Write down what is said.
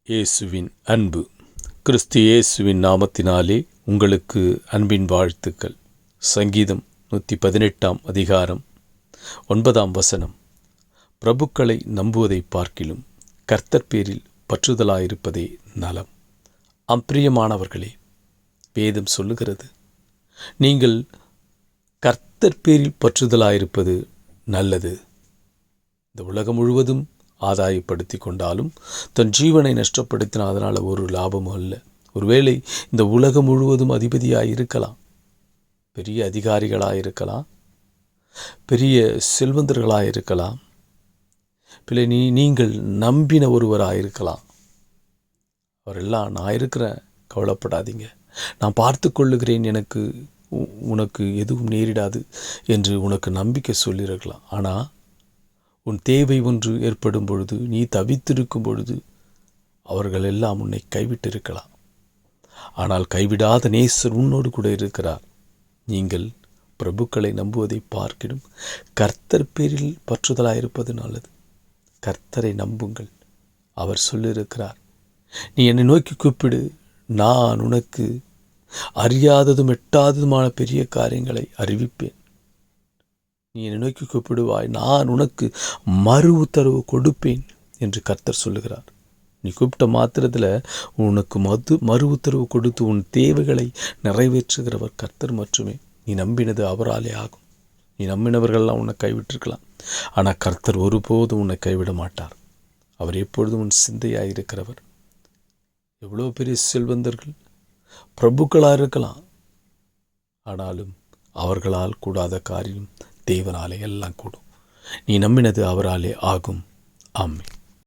இயேசுவின் அன்பு. கிறிஸ்து இயேசுவின் நாமத்தினாலே உங்களுக்கு அன்பின் வாழ்த்துக்கள். சங்கீதம் 118 அதிகாரம் 9 பிரபுக்களை நம்புவதை பார்க்கிலும் கர்த்தர் பேரில் பற்றுதலாயிருப்பதே நலம். அம்பிரியமானவர்களே, வேதம் சொல்லுகிறது, நீங்கள் கர்த்தர் பேரில் பற்றுதலாயிருப்பது நல்லது. இந்த உலகம் முழுவதும் ஆதாயப்படுத்தி கொண்டாலும் தன் ஜீவனை நஷ்டப்படுத்தின அதனால் ஒரு லாபமும் அல்ல. ஒருவேளை இந்த உலகம் முழுவதும் அதிபதியாக இருக்கலாம், பெரிய அதிகாரிகளாக இருக்கலாம், பெரிய செல்வந்தர்களாக இருக்கலாம், பிள்ளை நீங்கள் நம்பின ஒருவராக இருக்கலாம். அவரெல்லாம் நான் இருக்கிறேன், கவலைப்படாதீங்க, நான் பார்த்து கொள்ளுகிறேன், உனக்கு எதுவும் நேரிடாது என்று உனக்கு நம்பிக்கை சொல்லியிருக்கலாம். ஆனால் உன் தேவை ஒன்று ஏற்படும் பொழுது, நீ தவித்திருக்கும் பொழுது அவர்கள் எல்லாம் உன்னை கைவிட்டிருக்கலாம். ஆனால் கைவிடாத நேசர் உன்னோடு கூட இருக்கிறார். நீங்கள் பிரபுக்களை நம்புவதை பார்க்கிடும் கர்த்தர் பேரில் பற்றுதலாயிருப்பது நல்லது. கர்த்தரை நம்புங்கள். அவர் சொல்லியிருக்கிறார், நீ என்னை நோக்கி கூப்பிடு, நான் உனக்கு அறியாததும் எட்டாததுமான பெரிய காரியங்களை அறிவிப்பேன். நீ என்னை நோக்கி கூப்பிடுவாய், நான் உனக்கு மறு உத்தரவு கொடுப்பேன் என்று கர்த்தர் சொல்லுகிறார். நீ கூப்பிட்ட மாத்திரத்தில் உனக்கு மறு உத்தரவு கொடுத்து உன் தேவைகளை நிறைவேற்றுகிறவர் கர்த்தர் மட்டுமே. நீ நம்பினது அவராலே ஆகும். நீ நம்பினவர்கள்லாம் உன்னை கைவிட்டிருக்கலாம், ஆனால் கர்த்தர் ஒருபோதும் உன்னை கைவிட மாட்டார். அவர் எப்பொழுதும் உன் சிந்தையாக இருக்கிறவர். எவ்வளோ பெரிய செல்வந்தர்கள், பிரபுக்களாக இருக்கலாம், ஆனாலும் அவர்களால் கூடாத காரியம் தேவனாலே எல்லாம் கூடும். நீ நம்பினது அவராலே ஆகும். ஆமென்.